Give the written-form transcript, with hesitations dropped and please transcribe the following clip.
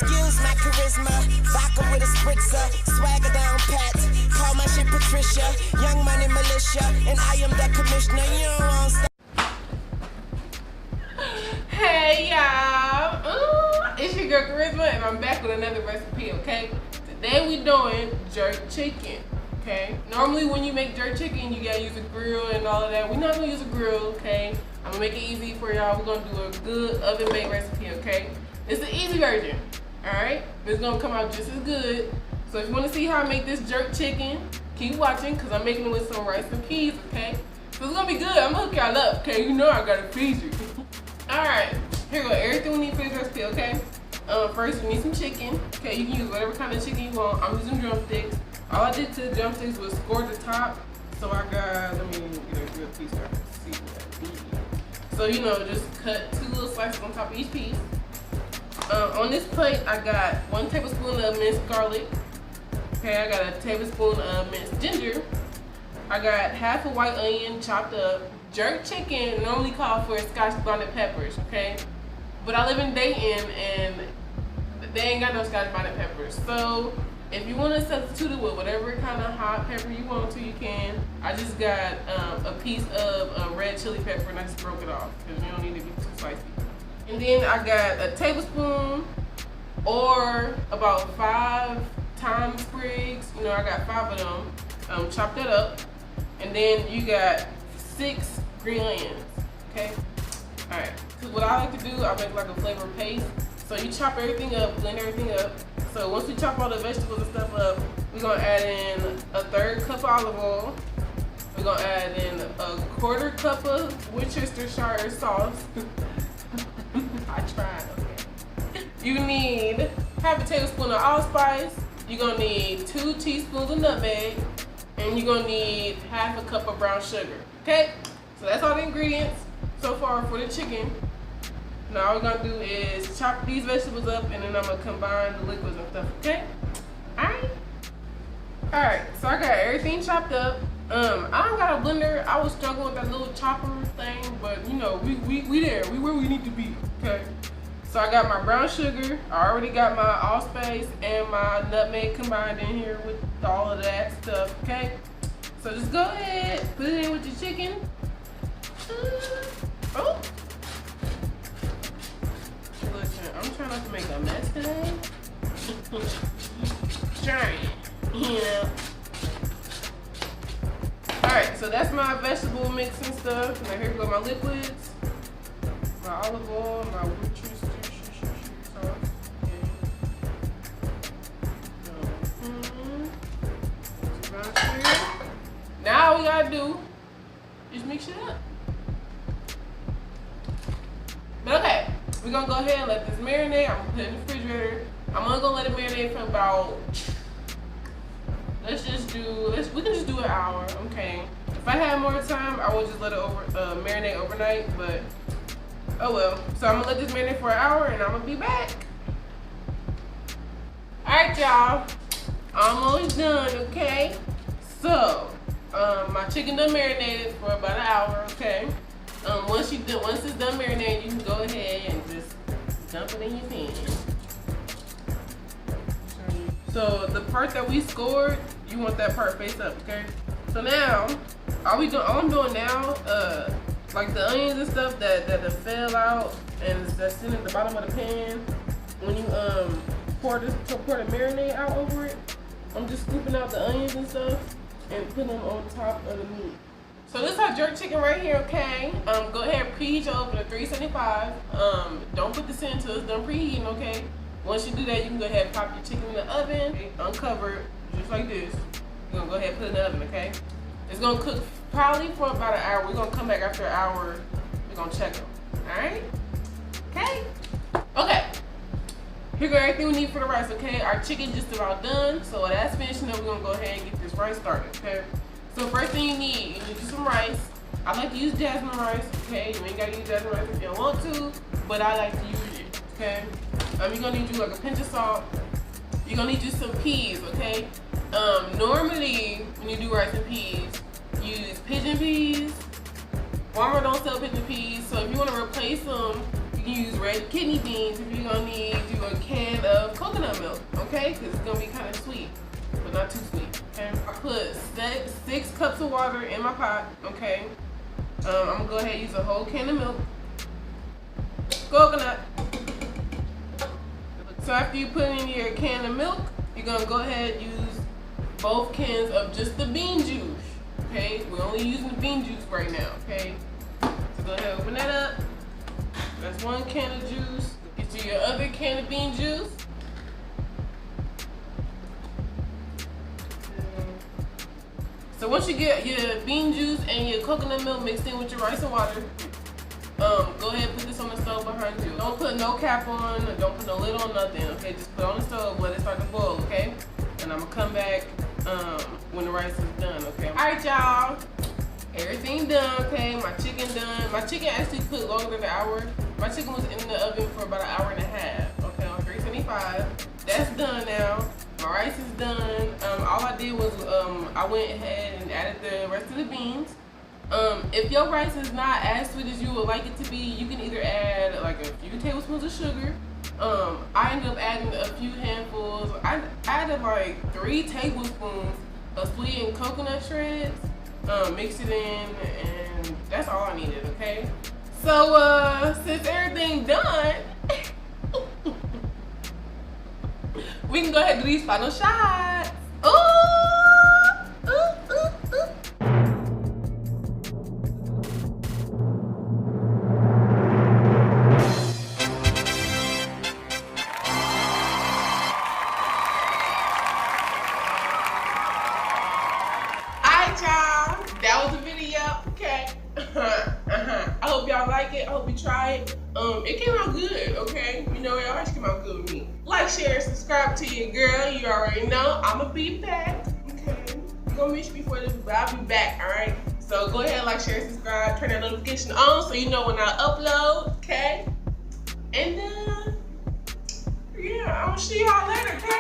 Excuse my charisma, vodka with a spritzer, swagger down pat. Call my shit Patricia, young money militia, and I am the commissioner. You don't want to stop. Hey y'all, it's your girl Charisma, and I'm back with another recipe. Okay, today we doing jerk chicken. Okay, normally when you make jerk chicken, you gotta use a grill and all of that. We're not gonna use a grill. Okay, I'm gonna make it easy for y'all. We're gonna do a good oven baked recipe. Okay, it's the easy version. All right, it's gonna come out just as good. So if you want to see how I make this jerk chicken, keep watching, because I'm making it with some rice and peas. Okay, so it's gonna be good. I'm gonna hook y'all up. Okay, you know I gotta feed you. All right, here we go. Everything we need for this recipe. Okay, first we need some chicken. Okay, you can use whatever kind of chicken you want. I'm using drumsticks. All I did to the drumsticks was score the top. So I got, let me get a real piece so I can see that. So you know, just cut 2 little slices on top of each piece. On this plate, I got 1 tablespoon of minced garlic. Okay, I got a tablespoon of minced ginger. I got half a white onion chopped up. Jerk chicken normally call for Scotch bonnet peppers, okay? But I live in Dayton and they ain't got no Scotch bonnet peppers. So if you want to substitute it with whatever kind of hot pepper you want to, you can. I just got a piece of red chili pepper and I just broke it off because you don't need to be too spicy. And then I got a tablespoon or about 5 thyme sprigs. You know, I got 5 of them. Chop that up. And then you got 6 green onions, okay? All right, because what I like to do, I make like a flavor paste. So you chop everything up, blend everything up. So once we chop all the vegetables and stuff up, we're gonna add in a 1/3 cup of olive oil. We're gonna add in a 1/4 cup of Worcestershire sauce. I tried, okay. You need half a tablespoon of allspice. You're gonna need 2 teaspoons of nutmeg. And you're gonna need half a cup of brown sugar, okay? So that's all the ingredients so far for the chicken. Now all we're gonna do is chop these vegetables up and then I'm gonna combine the liquids and stuff, okay? Alright, so I got everything chopped up. I don't got a blender. I was struggling with that little chopper thing, but you know, we there. We where we need to be, okay? So I got my brown sugar. I already got my allspice and my nutmeg combined in here with all of that stuff, okay? So just go ahead, put it in with your chicken. Oh. Listen, I'm trying not to make a mess today. Trying, you know. Alright, so that's my vegetable mix and stuff. Now here go my liquids. My olive oil, my Worcestershire sauce. Now all we gotta do is mix it up. But okay, we're gonna go ahead and let this marinate. I'm gonna put it in the refrigerator. I'm gonna let it marinate for about, we can just do an hour, okay? If I had more time, I would just let it marinate overnight, but oh well. So I'm gonna let this marinate for an hour and I'm gonna be back. Alright y'all, almost done, okay? So, my chicken done marinated for about an hour, okay? Once it's done marinating, you can go ahead and just dump it in your pan. So the part that we scored, you want that part face up, okay? So now, all I'm doing now, like the onions and stuff that fell out and that's sitting at the bottom of the pan, when you pour the marinade out over it, I'm just scooping out the onions and stuff and putting them on top of the meat. So this is our jerk chicken right here, okay? Go ahead and preheat your oven to 375. Don't put this in until it's done preheating, okay? Once you do that, you can go ahead and pop your chicken in the oven, uncover it, just like this. You're gonna go ahead and put it in the oven, okay? It's gonna cook probably for about an hour. We're gonna come back after an hour. We're gonna check them, all right? Okay? Okay. Here go everything we need for the rice, okay? Our chicken just about done. So when that's finishing up, we're gonna go ahead and get this rice started, okay? So first thing you need some rice. I like to use jasmine rice, okay? You ain't gotta use jasmine rice if you don't want to, but I like to use it, okay? You're gonna need you like a pinch of salt. You're gonna need you some peas, okay? Normally, when you do rice and peas, you use pigeon peas. Walmart don't sell pigeon peas, so if you wanna replace them, you can use red kidney beans. If you're gonna need you a can of coconut milk, okay? Because it's gonna be kind of sweet, but not too sweet. Okay. I put 6 cups of water in my pot. Okay. I'm gonna go ahead and use a whole can of milk. Coconut. So after you put in your can of milk, you're gonna go ahead and use both cans of just the bean juice. Okay, we're only using the bean juice right now. Okay, so go ahead and open that up. That's 1 can of juice. Get you your other can of bean juice. So once you get your bean juice and your coconut milk mixed in with your rice and water, go ahead and put this on the stove behind you. Don't put no cap on, don't put no lid on, nothing, okay? Just put it on the stove, let it start to boil, okay? And I'm gonna come back when the rice is done, okay? All right, y'all. Everything done, okay? My chicken done. My chicken actually cooked longer than an hour. My chicken was in the oven for about 1.5 hours, okay, on 375. That's done now. My rice is done. All I did was I went ahead and added the rest of the beans. If your rice is not as sweet as you would like it to be, you can either add like a few tablespoons of sugar. I ended up adding a few handfuls. I added like 3 tablespoons of sweetened coconut shreds. Mix it in, and that's all I needed, okay? So, since everything's done, we can go ahead and do these final shots. Ooh! Ooh, ooh, ooh. That was the video, okay? I hope y'all like it. I hope you try it. It came out good, okay? You know, it always came out good with me. Like, share, subscribe to your girl. You already know. I'ma be back, okay? You're gonna miss me for this, but I'll be back, all right? So go ahead, like, share, subscribe, turn that notification on so you know when I upload, okay? And yeah, I'll see y'all later, okay?